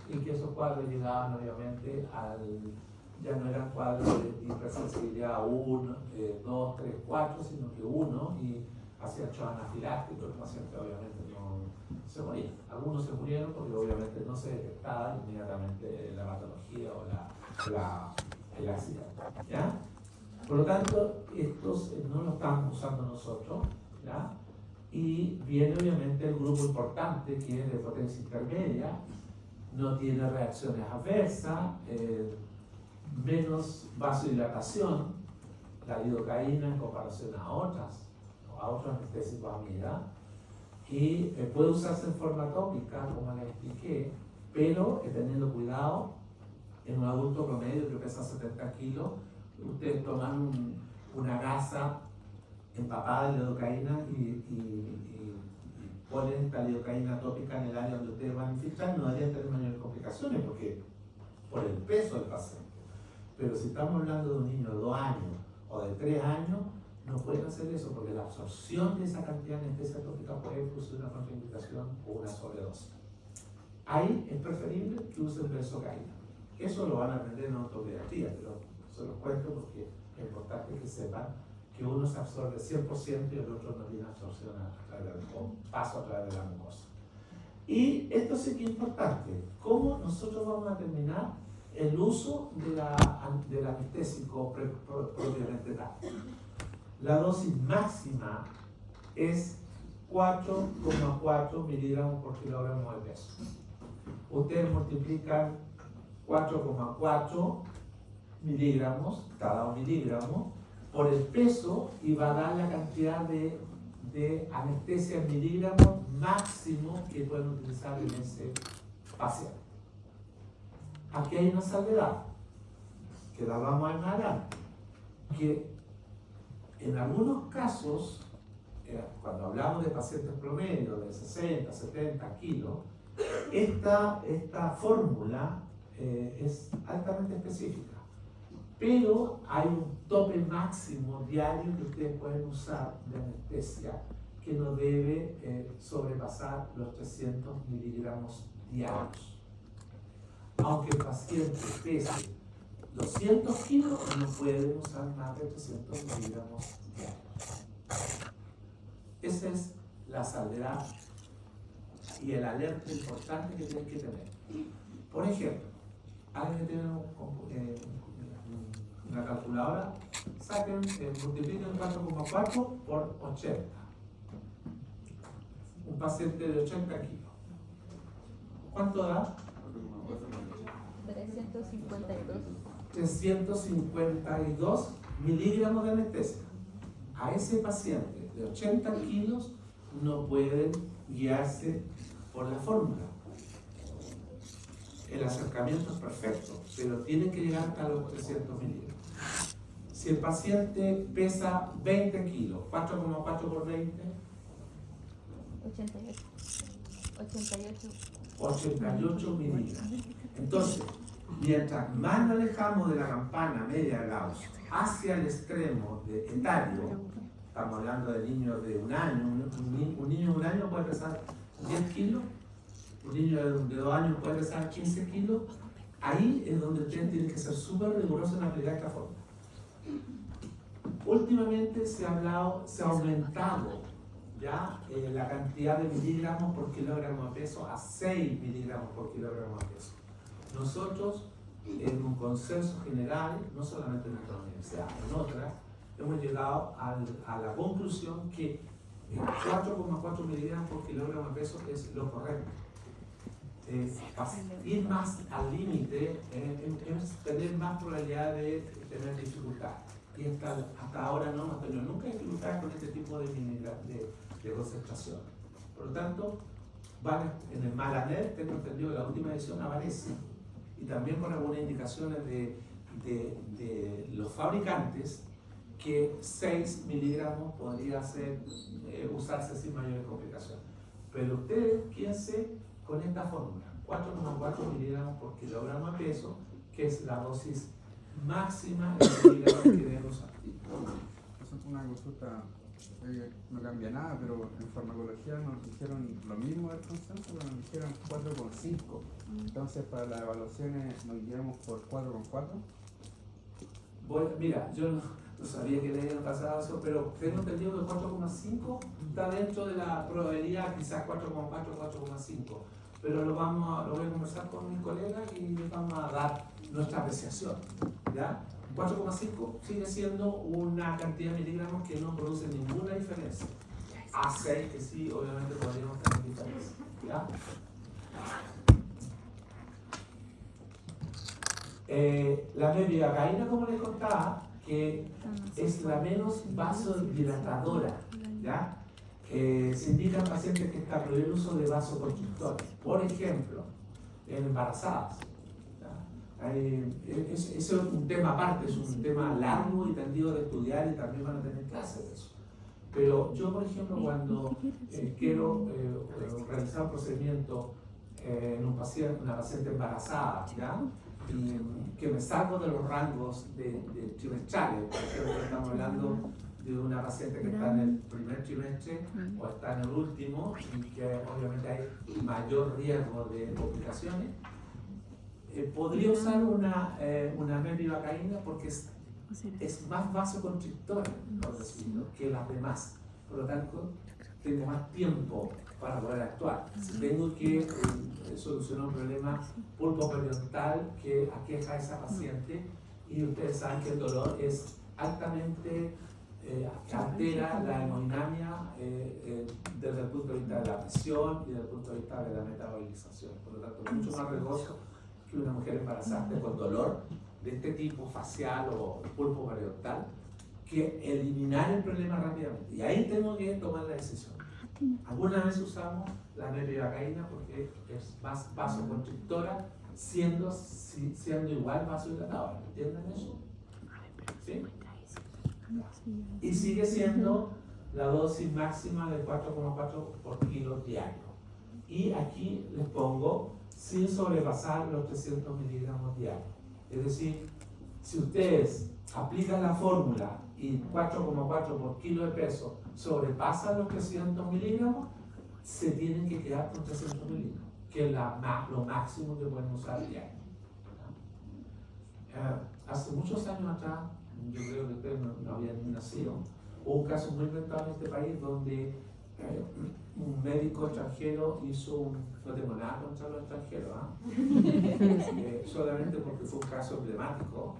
y que esos cuadros llegaban obviamente ya no eran cuadros de hipersensibilidad 1, 2, 3, 4, sino que 1, y hacían shock anafiláctico, los pacientes obviamente no se morían. Algunos se murieron porque obviamente no se detectaba inmediatamente la patología o el accidente, ¿ya? Por lo tanto, estos no los estamos usando nosotros, ¿ya? Y viene obviamente el grupo importante que es de potencia intermedia, no tiene reacciones adversas, menos vasodilatación, la lidocaína en comparación a otros anestésicos amiga, y puede usarse en forma tópica, como les expliqué, pero teniendo cuidado. En un adulto promedio que pesa 70 kilos, ustedes toman una gasa empapada de lidocaína y ponen esta lidocaína tópica en el área donde ustedes van a infiltrar, no deberían tener mayores complicaciones porque por el peso del paciente. Pero si estamos hablando de un niño de 2 años o de 3 años, no pueden hacer eso porque la absorción de esa cantidad de anestesia tópica puede producir una contraindicación o una sobredosis. Ahí es preferible que usen benzocaína. Eso lo van a aprender en autopediatría, pero se los cuento porque es importante que sepan que uno se absorbe 100% y el otro no tiene absorción o paso a través de la mucosa. Y esto sí que es importante, cómo nosotros vamos a terminar el uso del anestésico propiamente tal. La dosis máxima es 4,4 miligramos por kilogramo de peso. Ustedes multiplican 4,4 miligramos, cada 1 miligramo, por el peso y va a dar la cantidad de anestesia en miligramos máximo que pueden utilizar en ese paciente. Aquí hay una salvedad, que la vamos a ver más adelante, que en algunos casos, cuando hablamos de pacientes promedio de 60, 70 kilos, esta fórmula es altamente específica, pero hay un tope máximo diario que ustedes pueden usar de anestesia que no debe sobrepasar los 300 miligramos diarios. Aunque el paciente pese 200 kilos, no pueden usar más de 300 miligramos diarios. Esa es la salvedad y el alerta importante que tienen que tener. Por ejemplo, alguien que tiene una calculadora, saquen, multipliquen 4,4 por 80. Un paciente de 80 kilos. ¿Cuánto da? 352. 352 miligramos de anestesia. A ese paciente de 80 kilos no pueden guiarse por la fórmula. El acercamiento es perfecto, pero tienen que llegar hasta los 300 miligramos. Si el paciente pesa 20 kilos, 4,4 por 20, 88 miligramos. Entonces, mientras más nos alejamos de la campana media de Gauss hacia el extremo etario, estamos hablando de niños de 1 año, un niño de 1 año puede pesar 10 kilos, un niño de 2 años puede pesar 15 kilos, ahí es donde ustedes tienen que ser súper rigurosos en aplicar esta fórmula. Últimamente se ha aumentado ya la cantidad de miligramos por kilogramo de peso a 6 miligramos por kilogramo de peso. Nosotros, en un consenso general, no solamente en nuestra universidad, en otras, hemos llegado a la conclusión que 4,4 miligramos por kilogramo de peso es lo correcto. Ir más al límite es tener más probabilidad de tener dificultad. Y hasta ahora no hemos tenido nunca dificultades con este tipo de concentración. Por lo tanto, en el Malaner, tengo entendido que la última edición aparece, y también con algunas indicaciones de los fabricantes, que 6 miligramos podría usarse sin mayores complicaciones. Pero ustedes quédense con esta fórmula, 4,4 miligramos por kilogramo de peso, que es la dosis máxima de miligramos que deben usar. Una consulta. no cambia nada, pero en farmacología nos dijeron lo mismo del consenso, pero nos dijeron 4,5. Entonces, para las evaluaciones nos guiamos por 4,4. Mira, yo no sabía que le habían pasado eso, pero tengo entendido que 4,5 está dentro de la probabilidad, quizás 4,4, 4,5. Pero lo voy a conversar con mis colegas y les vamos a dar nuestra apreciación. ¿Ya? 4,5 sigue siendo una cantidad de miligramos que no produce ninguna diferencia. A 6 que sí, obviamente podríamos tener diferencia. ¿Ya? La mepivacaína, como les contaba, que es la menos vasodilatadora, ¿ya? Se indica en pacientes que está prohibido el uso de vasoconstrictores, por ejemplo, en embarazadas. Ese es un tema aparte, es un tema largo y tendido de estudiar y también van a tener clases de eso. Pero yo, por ejemplo, cuando quiero realizar un procedimiento en una paciente embarazada, ¿ya? Y que me salgo de los rangos de trimestrales, por ejemplo, estamos hablando de una paciente que está en el primer trimestre o está en el último y que obviamente hay mayor riesgo de complicaciones, podría usar una mepivacaína porque es más vasoconstrictora, por decirlo, que las demás. Por lo tanto, tengo más tiempo para poder actuar. Si tengo que solucionar un problema pulpoperiodontale que aqueja a esa paciente, y ustedes saben que el dolor es altamente altera la hemodinamia desde el punto de vista de la presión y desde el punto de vista de la metabolización. Por lo tanto, es mucho más riesgoso que una mujer embarazada con dolor de este tipo facial o pulpoperiodontale que eliminar el problema rápidamente. Y ahí tengo que tomar la decisión. Alguna vez usamos la mepivacaína porque es más vasoconstrictora, siendo igual vasodilatadora. ¿Entienden eso? ¿Sí? Y sigue siendo la dosis máxima de 4,4 por kilo diario. Y aquí les pongo sin sobrepasar los 300 miligramos diarios. Es decir, si ustedes aplican la fórmula y 4,4 por kilo de peso sobrepasan los 300 miligramos, se tienen que quedar con 300 miligramos, que es lo máximo que pueden usar diario. Hace muchos años atrás, yo creo que ustedes no habían ni nacido, hubo un caso muy inventado en este país donde un médico extranjero hizo no tengo nada contra los extranjeros, solamente porque fue un caso emblemático.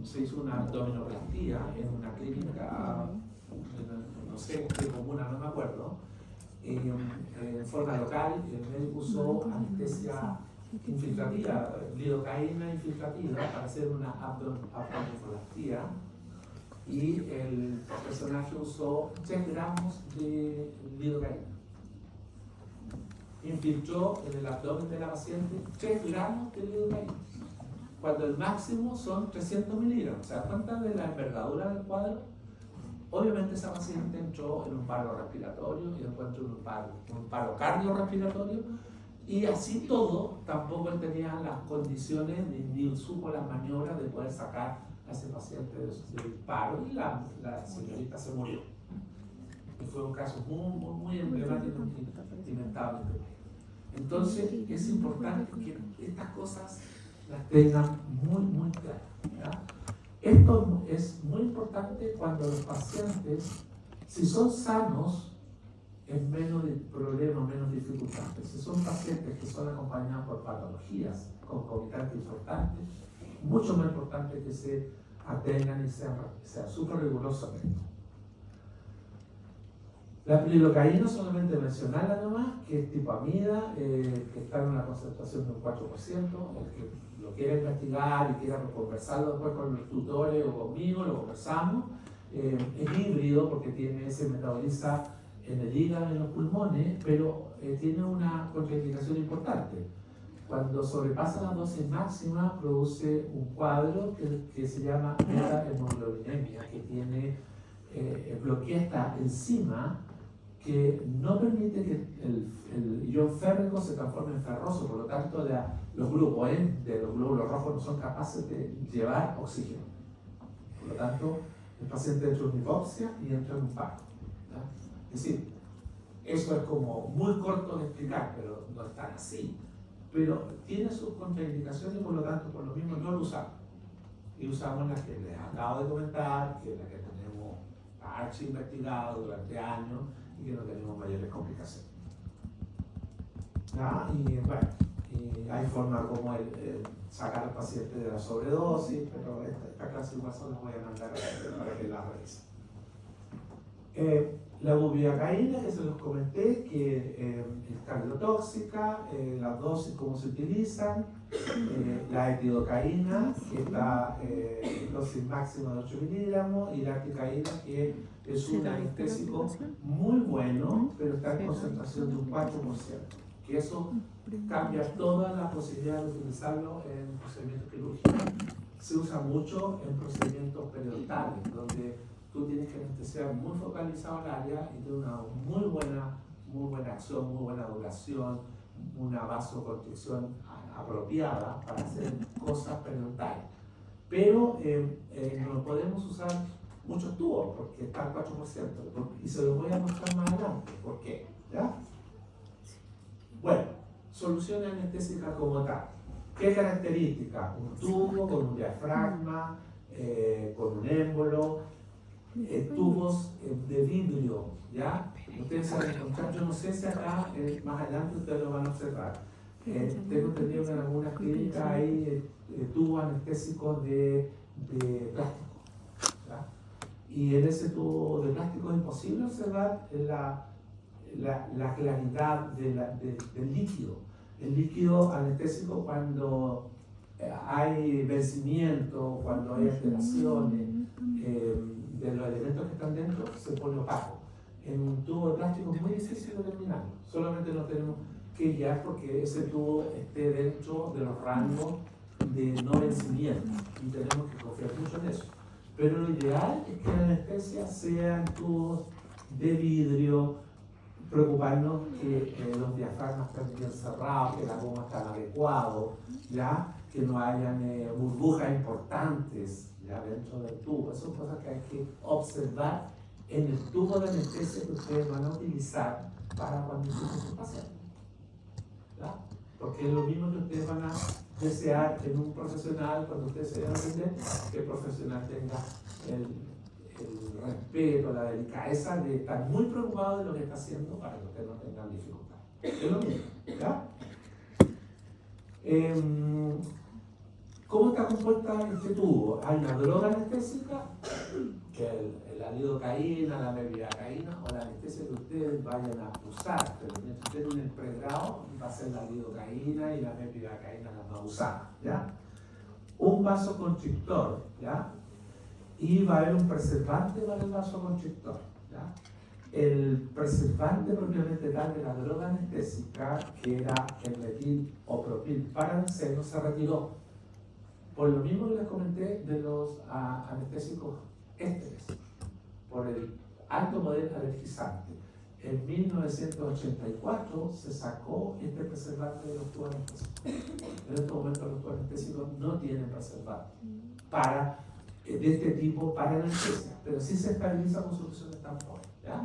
Se hizo una abdominoplastía en una clínica, no sé qué comuna, no me acuerdo, en forma local. El médico usó anestesia infiltrativa, lidocaína infiltrativa, para hacer una abdominoplastía, y el personaje usó 3 gramos de lidocaína. Infiltró en el abdomen de la paciente 3 gramos de lidocaína, cuando el máximo son 300 miligramos. ¿Se dan cuenta de la envergadura del cuadro? Obviamente esa paciente entró en un paro respiratorio y entró en un paro cardiorrespiratorio, y así todo, tampoco él tenía las condiciones ni supo las maniobras de poder sacar a ese paciente del paro, y la señorita se murió. Y fue un caso muy emblemático y lamentable. Entonces es importante que estas cosas las tengan muy claras, ¿ya? Esto es muy importante cuando los pacientes, si son sanos, es menos problema, menos dificultades. Si son pacientes que son acompañados por patologías concomitantes importantes, mucho más importante que se atengan y sean súper rigurosos en esto. La lidocaína, solamente mencionarla nomás, que es tipo amida, que está en una concentración del 4%. El que lo quiera investigar y quiera conversarlo después con los tutores o conmigo, lo conversamos. Es híbrido porque se metaboliza en el hígado y en los pulmones, pero tiene una contraindicación importante. Cuando sobrepasa la dosis máxima, produce un cuadro que se llama beta-hemoglobinemia, que bloquea esta enzima que no permite que el ion férrico se transforme en ferroso. Por lo tanto, los grupos de los glóbulos rojos no son capaces de llevar oxígeno. Por lo tanto, El paciente entra en una hipoxia y entra en un paro. ¿Ya? Es decir, eso es como muy corto de explicar, pero no es tan así. Pero tiene sus contraindicaciones y por lo tanto, por lo mismo, no lo usamos. Y usamos la que les acabo de comentar, que es la que tenemos archi-investigado durante años y que no tenemos mayores complicaciones. ¿Ya? Y bueno, y hay formas como sacar al paciente de la sobredosis, pero esta clase de WhatsApp les voy a mandar para que la revisen. La bupivacaína, que se los comenté, que es cardiotóxica, las dosis, cómo se utilizan, la etidocaína, que está en dosis máxima de 8 miligramos, y la articaína, que es un anestésico muy bueno, pero está en concentración de un 4%, que eso cambia toda la posibilidad de utilizarlo en procedimientos quirúrgicos. Se usa mucho en procedimientos periodontales, donde tú tienes que anestesiar muy focalizado el área y tiene una muy buena acción, muy buena duración, una vasoconstricción apropiada para hacer cosas periodontales. Pero no podemos usar muchos tubos porque está al 4%, y se los voy a mostrar más adelante. ¿Por qué? ¿Ya? Bueno, soluciones anestésicas como tal. ¿Qué características? Un tubo con un diafragma, con un émbolo, tubos de vidrio, ¿ya? Ustedes van a encontrar, yo no sé si acá más adelante ustedes lo van a observar. Tengo entendido que en algunas clínicas hay tubos anestésicos de plástico, ¿ya? Y en ese tubo de plástico es imposible observar la claridad del líquido. El líquido anestésico, cuando hay vencimiento, cuando hay alteraciones de los elementos que están dentro, se pone opaco. En un tubo de plástico es muy difícil determinarlo. Solamente nos tenemos que guiar porque ese tubo esté dentro de los rangos de no vencimiento y tenemos que confiar mucho en eso. Pero lo ideal es que la anestesia sea en tubos de vidrio, preocuparnos que los diafragmas estén bien cerrados, que la goma esté adecuada, ¿ya? Que no hayan burbujas importantes, ¿ya? Dentro del tubo. Esas son cosas que hay que observar en el tubo de anestesia que ustedes van a utilizar para cuando intuben sus pacientes, ¿ya? Porque es lo mismo que ustedes van a desear en un profesional cuando ustedes se vayan a atender, que el profesional tenga el respeto, la delicadeza de estar muy preocupado de lo que está haciendo para que ustedes no tengan dificultad. Es lo mismo, ¿ya? ¿Cómo está compuesta este tubo? Hay una droga anestésica, que es la lidocaína, la mepivacaína, o la anestesia que ustedes vayan a usar. Pero si ustedes en el pregrado va a ser la lidocaína y la mepivacaína la va a usar, ¿ya? Un vasoconstrictor, ¿ya? Y va a haber un preservante para el vasoconstrictor, ¿ya? El preservante propiamente tal de la droga anestésica, que era el metil o propil parabenceno, se retiró. Por lo mismo que les comenté de los anestésicos ésteres, por el alto poder alergizante. En 1984 se sacó este preservante de los tubos anestésicos. En este momento los tubos anestésicos no tienen preservante de este tipo para anestesia, pero sí se estabiliza con soluciones tampón, ¿ya?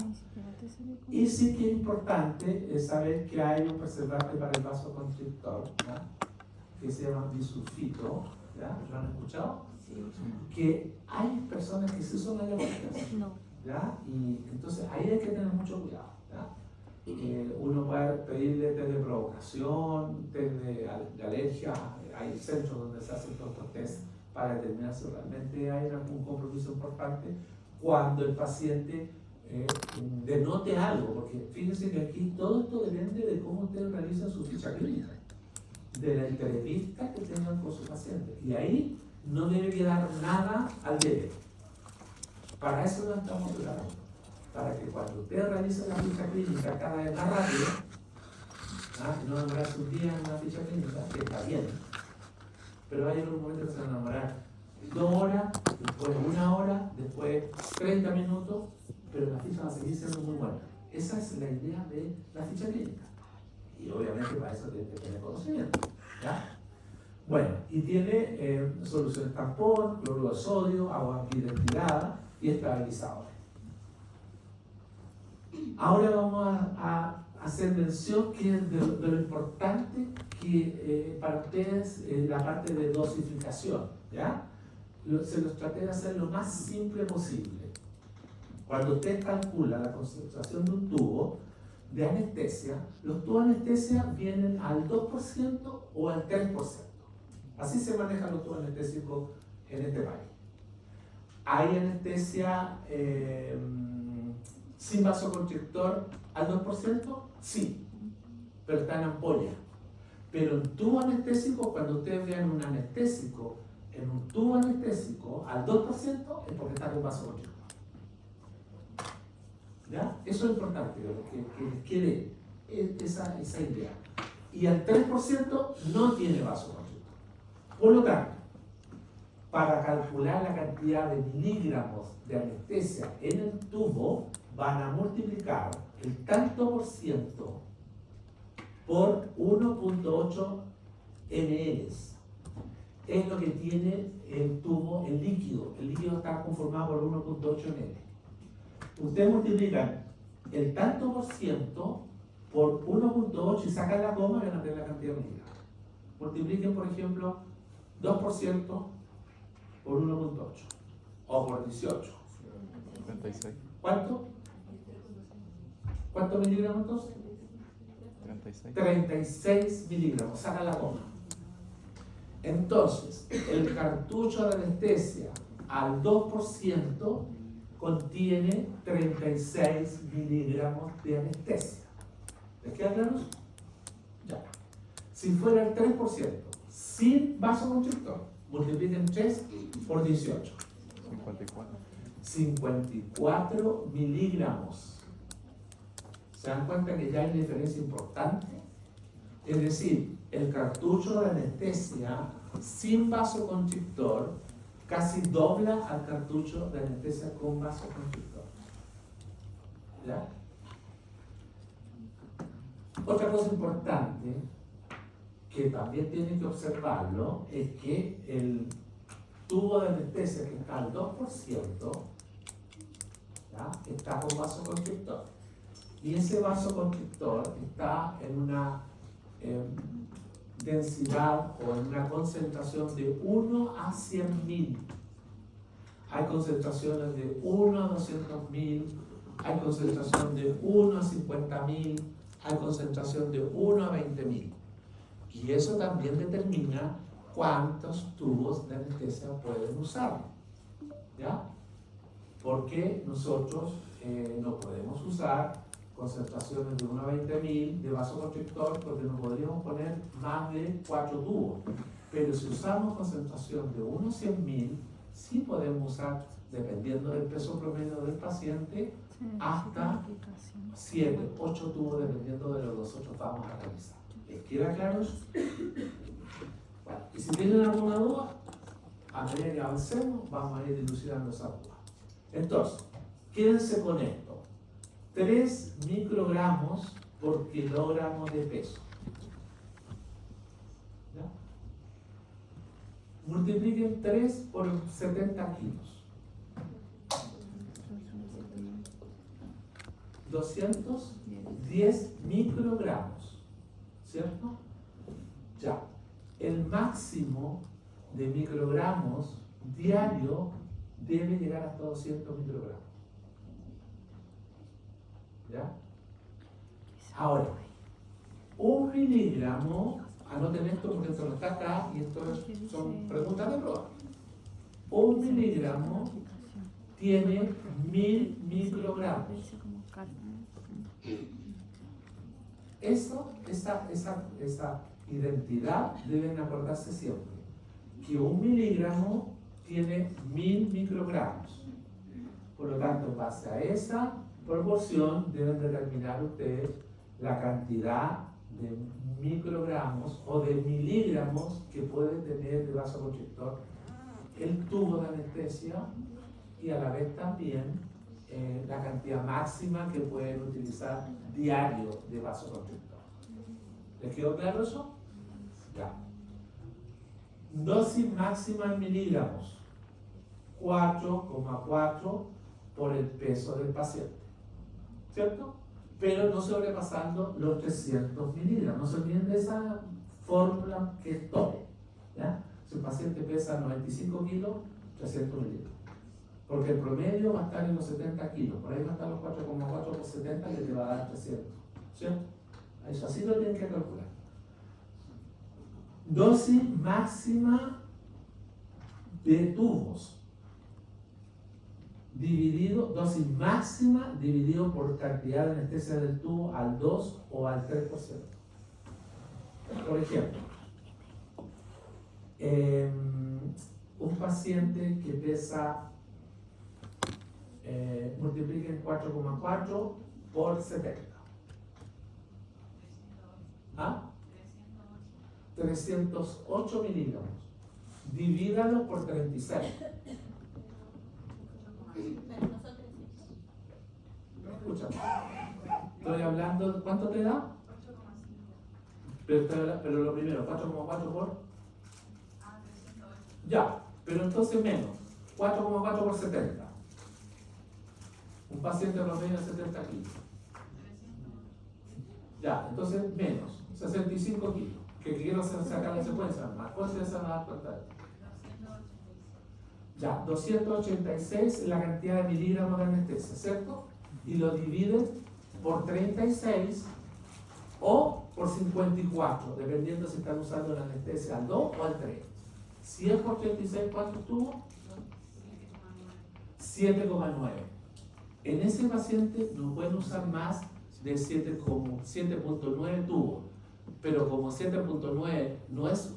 Y sí que es importante saber que hay un preservante para el vasoconstrictor, ¿ya? Que se llama bisulfito, ¿ya? ¿Lo han escuchado? Sí. Que hay personas que sí son alérgicas, no, ¿ya? Y entonces ahí hay que tener mucho cuidado, ¿ya? Uno puede pedirle test de provocación, test de alergia, hay centros donde se hacen todos estos tests para determinar si realmente hay algún compromiso importante cuando el paciente denote algo, porque fíjense que aquí todo esto depende de cómo ustedes realizan su ficha clínica, de la entrevista que tengan con su paciente, y ahí no debe quedar nada al debe. Para eso lo estamos preparando, para que cuando ustedes realicen la ficha clínica cada vez más rápido, no demorarse un día en una ficha clínica, que está bien, pero hay un momento que se van a demorar 2 horas, después 1 hora, después 30 minutos, pero la ficha va a seguir siendo muy buena. Esa es la idea de la ficha clínica. Y obviamente para eso tiene que tener conocimiento, ¿ya? Bueno, y tiene soluciones tampón, cloruro de sodio, agua bidestilada, y estabilizadores. Ahora vamos a hacer mención que es de lo importante que para ustedes la parte de dosificación, ¿ya? Se los traté de hacer lo más simple posible. Cuando usted calcula la concentración de un tubo de anestesia, los tubos de anestesia vienen al 2% o al 3%. Así se manejan los tubos anestésicos en este país. ¿Hay anestesia sin vasoconstrictor al 2%? Sí, pero está en ampolla. Pero en tubo anestésico, cuando ustedes vean un anestésico en un tubo anestésico al 2% es porque está con vasoconstrictor. ¿Ya? Eso es importante, que les quede esa idea. Y al 3% no tiene vasoconstrictor. Por lo tanto, para calcular la cantidad de miligramos de anestesia en el tubo, van a multiplicar el tanto por ciento por 1.8 ml. Es lo que tiene el tubo, el líquido. El líquido está conformado por 1.8 ml. Ustedes multiplican el tanto por ciento por 1.8 y sacan la coma y van a tener la cantidad de miligramos. Multipliquen, por ejemplo, 2% por 1.8 o por 18. 36. ¿Cuánto? ¿Cuántos miligramos entonces? 36. 36 miligramos, saca la coma. Entonces, el cartucho de anestesia al 2% contiene 36 miligramos de anestesia. ¿Les queda claro? Ya. Si fuera el 3%, sin vasoconstrictor, multipliquen 3 por 18. 54. 54 miligramos. ¿Se dan cuenta que ya hay una diferencia importante? Es decir, el cartucho de anestesia sin vasoconstrictor casi dobla al cartucho de anestesia con vasoconstrictor. ¿Ya? Otra cosa importante que también tienen que observarlo es que el tubo de anestesia que está al 2%, ¿ya? Está con vasoconstrictor. Y ese vasoconstrictor está en una densidad o en una concentración de 1 a 100.000. Hay concentraciones de 1 a 200.000, hay concentración de 1 a 50.000, hay concentración de 1 a 20.000. Y eso también determina cuántos tubos de anestesia pueden usar. ¿Ya? Porque nosotros no podemos usar concentraciones de 1 a 20.000 de vasoconstrictor porque no podríamos poner más de 4 tubos. Pero si usamos concentración de 1 a 100.000, sí podemos usar, dependiendo del peso promedio del paciente, hasta 7, 8 tubos, dependiendo de lo que nosotros vamos a realizar. ¿Les queda claro eso? Bueno, y si tienen alguna duda, a medida que avancemos, vamos a ir dilucidando esa duda. Entonces, quédense con esto. 3 microgramos por kilogramo de peso. ¿Ya? Multipliquen 3 por 70 kilos. 210 microgramos. ¿Cierto? Ya. El máximo de microgramos diario debe llegar hasta 200 microgramos. ¿Ya? Ahora, 1 miligramo, anoten esto porque esto no está acá y esto son preguntas de prueba. 1 miligramo tiene 1000 microgramos. Esa identidad deben acordarse siempre, que 1 miligramo tiene 1000 microgramos. Por lo tanto, en base a esa proporción deben determinar ustedes la cantidad de microgramos o de miligramos que puede tener de vasoconstrictor el tubo de anestesia y a la vez también la cantidad máxima que pueden utilizar diario de vasoconstrictor. ¿Les quedó claro eso? Ya. Dosis máxima en miligramos. 4,4 por el peso del paciente, ¿cierto? Pero no sobrepasando los 300 miligramos. No se olviden de esa fórmula que es tope, ¿ya? Si el paciente pesa 95 kilos, 300 miligramos. Porque el promedio va a estar en los 70 kilos. Por ahí va a estar los 4,4 por 70 que te va a dar 300, ¿cierto? Eso así lo tienen que calcular. Dosis máxima de tubos. Dosis máxima dividido por cantidad de anestesia del tubo al 2 o al 3%. Por ejemplo, un paciente que pesa, multipliquen 4,4 por 70. ¿Ah? 308 miligramos. Divídalo por 36. Escúchame. Estoy hablando de cuánto te da. Pero lo primero, 4,4 por. Ya, pero entonces menos. 4,4 por 70. Un paciente promedio de 70 kilos. Ya, entonces menos. 65 kilos. Que quiero sacar la secuencia más. ¿Cuál se va a dar cuenta? Ya, 286 es la cantidad de miligramos de anestesia, ¿cierto? Y lo dividen por 36 o por 54, dependiendo si están usando la anestesia al 2 o al 3. Si es por 36, ¿cuánto estuvo? 7,9. En ese paciente no pueden usar más de 7,9 tubos, pero como 7,9 no es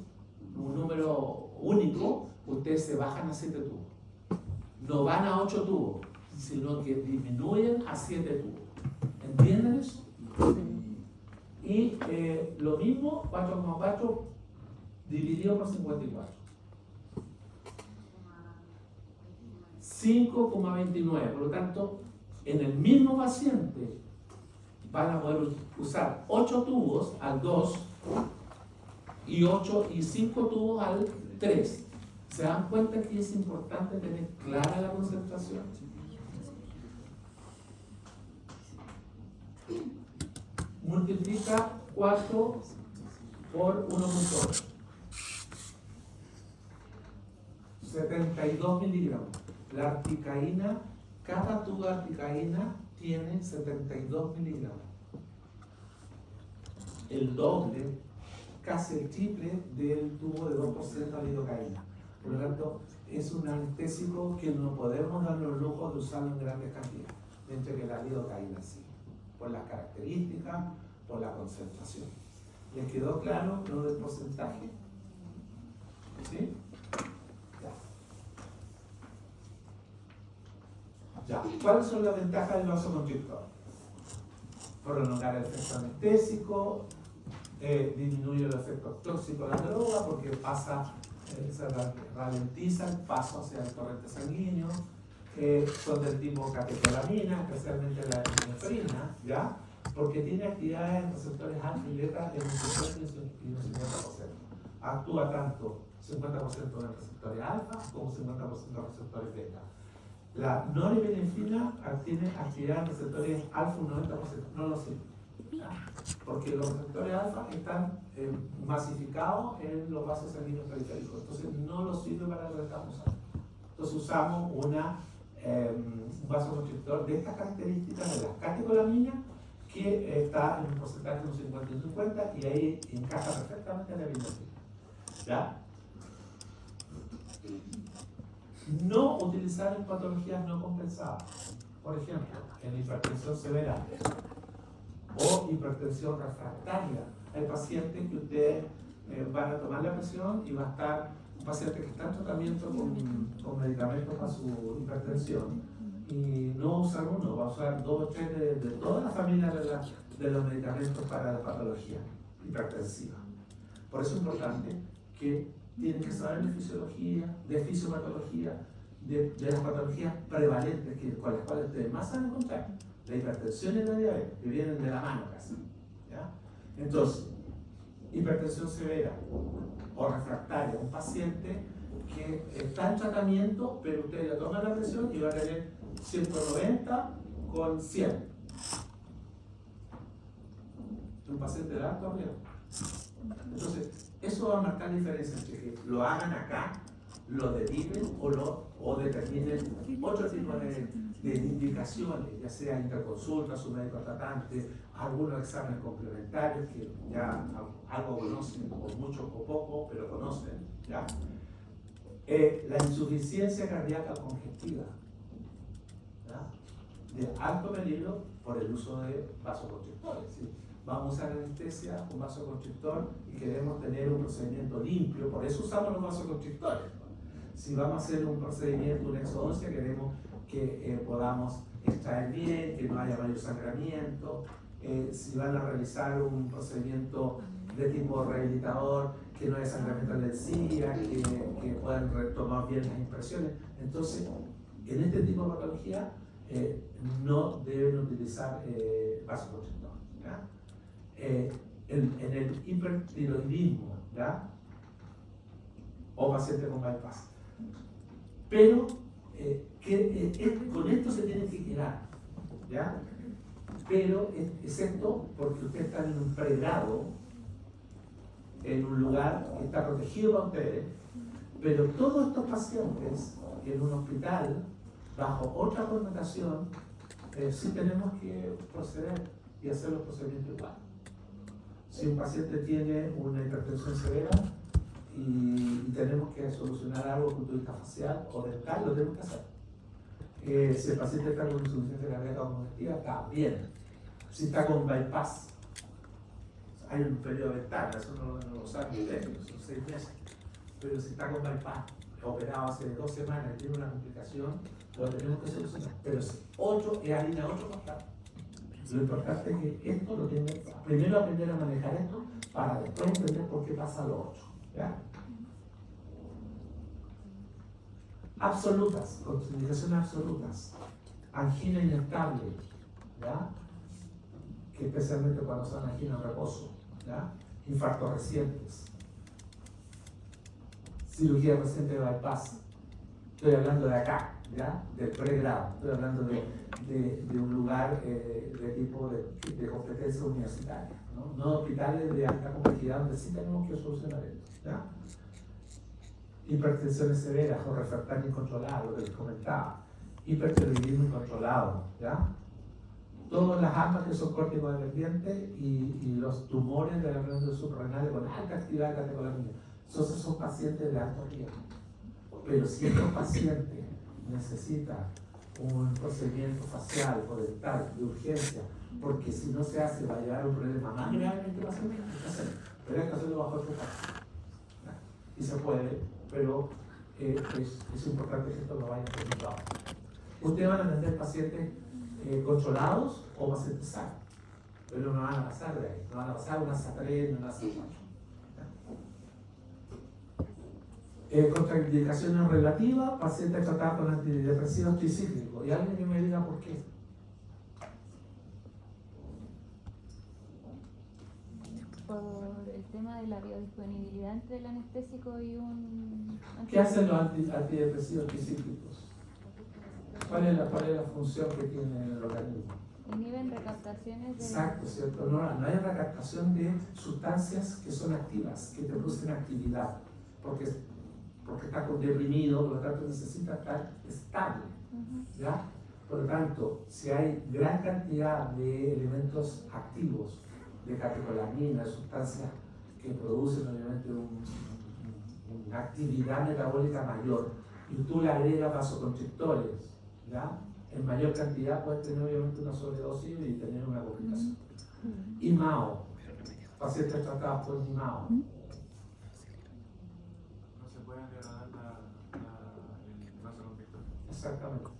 un número único, ustedes se bajan a 7 tubos. No van a 8 tubos, sino que disminuyen a 7 tubos. ¿Entienden eso? Y lo mismo, 4,4 dividido por 54. 5,29. Por lo tanto, en el mismo paciente van a poder usar 8 tubos al 2 y 5 tubos al 3. ¿Se dan cuenta que es importante tener clara la concentración? Multiplica 4 por 1,8. 72 miligramos. La articaína, cada tubo de articaína tiene 72 miligramos. El doble, casi el triple del tubo de 2% de lidocaína. Por lo tanto, es un anestésico que no podemos darnos el lujo de usarlo en grandes cantidades, mientras que la lidocaína sí, por las características, por la concentración. ¿Les quedó claro lo del porcentaje? ¿Sí? Ya. ¿Cuáles son las ventajas del vasoconstrictor? Prolongar el efecto anestésico, disminuye los efectos tóxicos de la droga porque se ralentiza el paso hacia el torrente sanguíneo, son del tipo catecolamina, especialmente la epinefrina, ¿ya? Porque tiene actividades en receptores alfa y beta en un 50% y un 50%. Actúa tanto 50% en receptores alfa como 50% en receptores beta. La norepinefrina tiene actividad en receptores alfa un 90%, no lo sé. Porque los receptores alfa están masificados en los vasos sanguíneos periféricos, entonces no los sirve para lo que estamos usando. Entonces usamos un vasoconstrictor de estas características de las catecolaminas que está en un porcentaje de un 50 y 50 y ahí encaja perfectamente la epinefrina. ¿Ya? No utilizar en patologías no compensadas, por ejemplo, en hipertensión severa o hipertensión refractaria. Hay pacientes que ustedes van a tomar la presión y va a estar un paciente que está en tratamiento con medicamentos para su hipertensión y no usar uno, va a usar 2 o 3 de toda la familia de los medicamentos para la patología hipertensiva. Por eso es importante que tienen que saber de fisiología, de fisiopatología, de las patologías prevalentes con las cuales ustedes más van a encontrar, la hipertensión y la diabetes, que vienen de la mano casi. ¿Ya? Entonces, hipertensión severa o refractaria, un paciente que está en tratamiento, pero usted le toma la presión y va a tener 190 con 100. Un paciente de alto riesgo. Entonces, eso va a marcar diferencia entre que lo hagan acá, lo deriven o determinen otro tipo de indicaciones, ya sea interconsulta, su médico tratante, algunos exámenes complementarios que ya algo conocen, o mucho o poco, pero conocen, ¿ya? La insuficiencia cardíaca congestiva, ¿ya? De alto peligro por el uso de vasoconstrictores, ¿sí? Vamos a usar anestesia con vasoconstrictor y queremos tener un procedimiento limpio, por eso usamos los vasoconstrictores, ¿no? Si vamos a hacer un procedimiento, una exodoncia, queremos que podamos extraer bien, que no haya mayor sangramiento. Si van a realizar un procedimiento de tipo rehabilitador, que no haya sangramiento en la encía, que puedan retomar bien las impresiones. Entonces, en este tipo de patología no deben utilizar vasoconstrictor, ¿ya? En el hipertiroidismo, ¿ya? O paciente con bypass. Pero con esto se tiene que quedar, ¿ya? Pero excepto porque usted está en un pregrado, en un lugar que está protegido para ustedes, pero todos estos pacientes en un hospital, bajo otra connotación, sí tenemos que proceder y hacer los procedimientos igual. Si un paciente tiene una hipertensión severa y tenemos que solucionar algo conducta facial o dental, lo tenemos que hacer. Si el paciente está con insuficiencia cardíaca o congestiva, también. Si está con bypass, hay un periodo de ventana, eso no lo saben ustedes, son 6 meses. Pero si está con bypass, operado hace 2 semanas y tiene una complicación, lo tenemos que solucionar. Pero si 8 es harina 8 constante. Lo importante es que esto lo tiene, primero aprender a manejar esto para después entender por qué pasa lo 8. ¿Ya? Absolutas, contraindicaciones absolutas. Angina inestable, ¿ya? Que especialmente cuando son angina en reposo, ¿ya? Infartos recientes. Cirugía reciente de bypass. Estoy hablando de acá, ¿ya? Del pregrado. Estoy hablando de un lugar de tipo de competencia universitaria, ¿no? Hospitales de alta complejidad donde sí tenemos que solucionar esto, ¿ya? Hipertensiones severas o refractario incontrolado, lo que les comentaba. Hipertiroidismo incontrolado, ¿ya? Todas las AMPAs que son corticodependientes y los tumores de la glándula suprarrenal con alta actividad de catecolamina. Esos son pacientes de alto riesgo. Pero si estos pacientes necesitan un procedimiento facial o dental de urgencia, porque si no se hace va a llevar a un problema más grave en el paciente, hay que hacerlo. Pero hay que hacerlo bajo otro caso. Y se puede, pero es importante que esto lo vayan comunicando. Ustedes van a atender pacientes controlados o pacientes sanos, pero no van a pasar de ahí, no van a pasar una SAT3, no una SAT4. Contraindicaciones relativas, pacientes tratados con antidepresivos tricíclicos. Y alguien que me diga por qué. Por el tema de la biodisponibilidad entre el anestésico y un... ¿Qué hacen los antidepresivos tricíclicos? ¿Cuál es la función que tiene en el organismo? Inhiben recaptaciones de... Exacto, ¿cierto? No hay recaptación de sustancias que son activas, que te producen actividad, porque está deprimido, por lo tanto necesita estar estable, ¿ya? Por lo tanto, si hay gran cantidad de elementos activos, de catecolamina, de sustancias que producen obviamente una actividad metabólica mayor, y tú le agregas vasoconstrictores, ¿ya? En mayor cantidad puedes tener obviamente una sobredosis y tener una complicación. IMAO, pacientes tratados por IMAO. No se puede degradar el vasoconstrictor. Exactamente.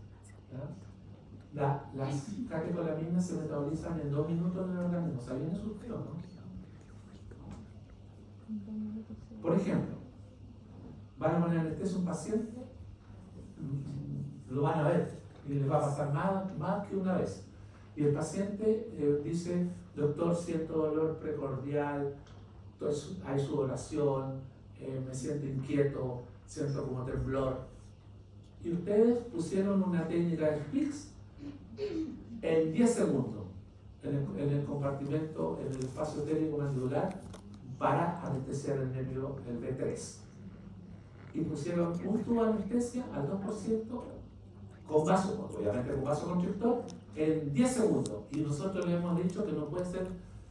¿Ya? Las catecolaminas se metabolizan en 2 minutos en el organismo. ¿Sabían eso ustedes o no? Por ejemplo, van a poner anestesia a un paciente, lo van a ver y les va a pasar más que una vez. Y el paciente dice, doctor, siento dolor precordial, hay sudoración, me siento inquieto, siento como temblor. Y ustedes pusieron una técnica de PICS en 10 segundos en el compartimento, en el espacio etérico mandibular para anestesiar el nervio, el B3. Y pusieron un tubo de anestesia al 2% con vaso, obviamente con vasoconstrictor, en 10 segundos. Y nosotros le hemos dicho que no puede ser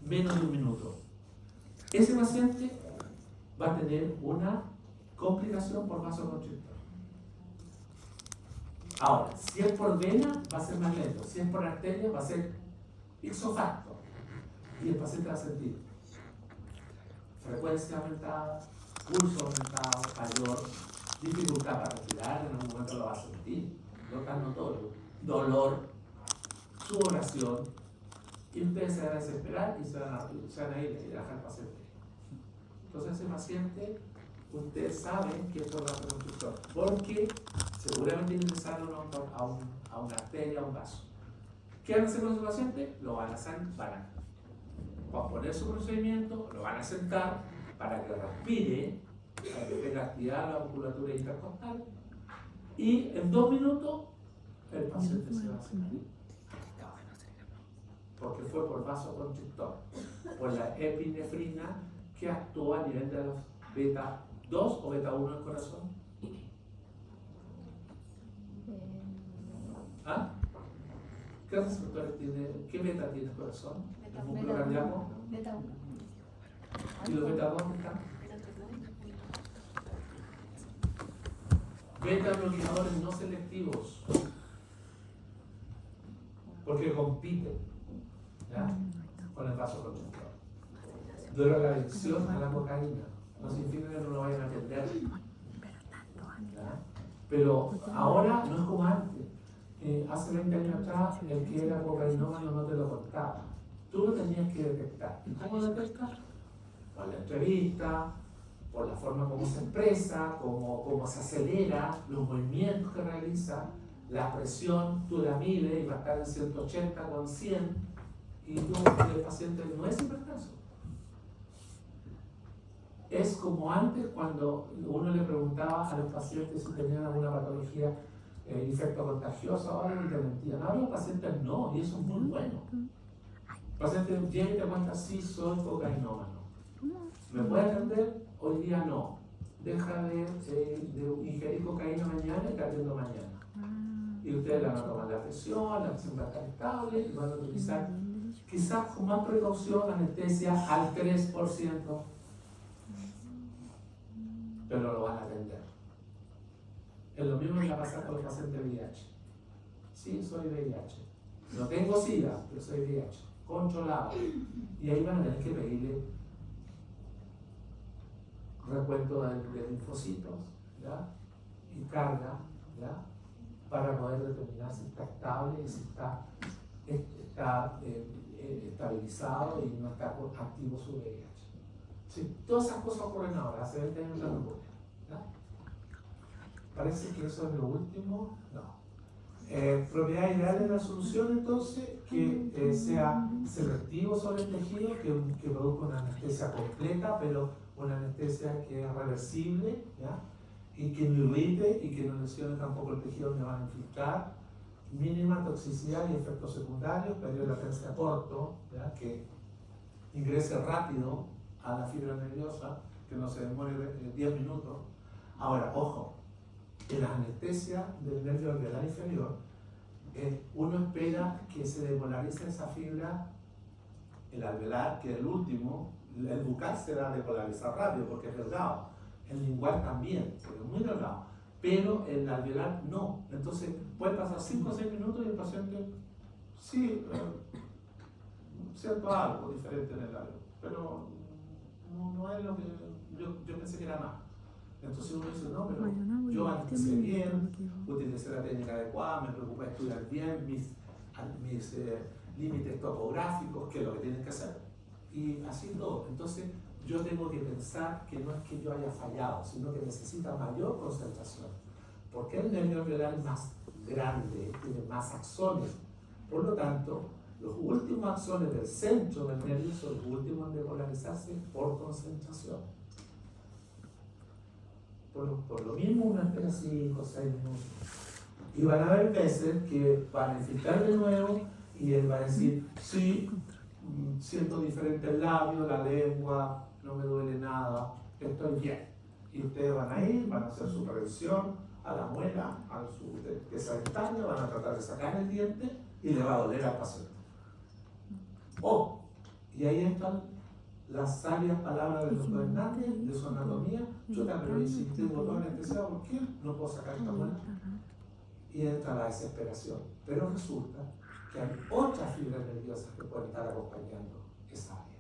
menos de un minuto. Ese paciente va a tener una complicación por vasoconstrictor. Ahora, si es por vena, va a ser más lento. Si es por arteria, va a ser ipso facto. Y el paciente va a sentir frecuencia aumentada, pulso aumentado, mayor, dificultad para respirar, en algún momento lo va a sentir, no tan notorio, dolor, sudoración, y ustedes se van a desesperar y se van a ir y dejar al paciente. Entonces ese paciente, ustedes saben que es por vasoconstrictor, porque seguramente ingresaron a una arteria, a un vaso. ¿Qué van a hacer con su paciente? Lo van a poner su procedimiento, lo van a sentar para que respire, para que tenga actividad la musculatura intercostal, y en 2 minutos el paciente se va a sentir. Porque fue por vasoconstrictor, por la epinefrina que actuó a nivel de los beta 2 o beta 1 del corazón. ¿Ah? ¿Qué receptores tiene? ¿Qué beta tiene el corazón? ¿El músculo cardíaco? Beta 1. ¿Y los beta 2 dónde están? Beta bloqueadores no selectivos, porque compiten, ¿ya?, con el vasoconstrictor. Drogadicción a la cocaína no significa que no lo vayan a atender, ¿ya? Pero ahora no es como antes. Hace 20 años atrás, el que era cocainómano no te lo contaba. Tú lo tenías que detectar. ¿Y cómo detectar? Por la entrevista, por la forma como se expresa, cómo se acelera, los movimientos que realiza, la presión, tú la mides y va a estar en 180 con 100, y el paciente no es hipertenso. Es como antes, cuando uno le preguntaba a los pacientes si tenían alguna patología, infecto contagioso, ahora y te mentían. Ahora los pacientes no, y eso es muy bueno. El paciente llega y te cuenta: sí, soy cocainómano. ¿Me puede atender? Hoy día no. Deja de ingerir cocaína mañana y te atiendo mañana. Y ustedes le van a tomar la presión, la presión va a estar estable y van a utilizar, quizás con más precaución, anestesia al 3%, pero lo van a atender. Es lo mismo que va a pasar con los pacientes de VIH. Sí, soy VIH. No tengo SIDA, pero soy VIH. Controlado. Y ahí van a tener que pedirle recuento de linfocitos, ¿ya?, y carga, ¿ya?, para poder determinar si está estable y si está estabilizado y no está activo su VIH. Sí, todas esas cosas ocurren ahora, hace 20 años no ocurren, ¿ya? Parece que eso es lo último. No. Propiedades ideales de la solución, entonces, que sea selectivo sobre el tejido, que produzca una anestesia completa, pero una anestesia que es reversible, ¿ya?, y que no irrite y que no lesione tampoco el tejido donde van a infiltrar, mínima toxicidad y efectos secundarios, periodo de latencia corto, ¿ya?, que ingrese rápido a la fibra nerviosa, que no se demore 10 minutos. Ahora, ojo, en la anestesia del nervio alveolar inferior, uno espera que se depolarice esa fibra, el alveolar, que es el último. El bucal se va a depolarizar rápido porque es delgado, el lingual también, porque es muy delgado, pero el alveolar no. Entonces puede pasar 5 o 6 minutos y el paciente, sí, siento algo diferente en el alveolar, pero no es lo que yo pensé que era más. Entonces uno dice: no, pero yo anestesié bien, utilicé la técnica adecuada, me preocupé de estudiar bien mis límites topográficos, que es lo que tienen que hacer, y así todo. Entonces yo tengo que pensar que no es que yo haya fallado, sino que necesita mayor concentración, porque el nervio alveolar es más grande, tiene más axones. Por lo tanto, los últimos axones del centro del nervio son los últimos en depolarizarse por concentración. por lo mismo uno espera 5 o 6 minutos. Y van a haber veces que van a infiltrar de nuevo y él va a decir, sí, siento diferente el labio, la lengua, no me duele nada, estoy bien. Y ustedes van a ir, van a hacer su revisión a la muela, a su esa dentaria, van a tratar de sacar el diente y le va a doler al paciente. Oh, y ahí están las sabias palabras del doctor Hernández, de su anatomía. Chuta, pero ¿y si tengo todo anestesiado, por qué no puedo sacar esta muela? Y entra la desesperación. Pero resulta que hay otras fibras nerviosas que pueden estar acompañando esa área.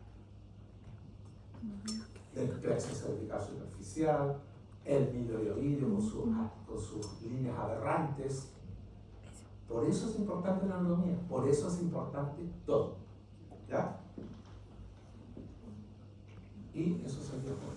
El plexo cervical superficial, el midrioideo con sus líneas aberrantes. Por eso es importante la anatomía, por eso es importante todo. ¿Ya? Y eso sería todo.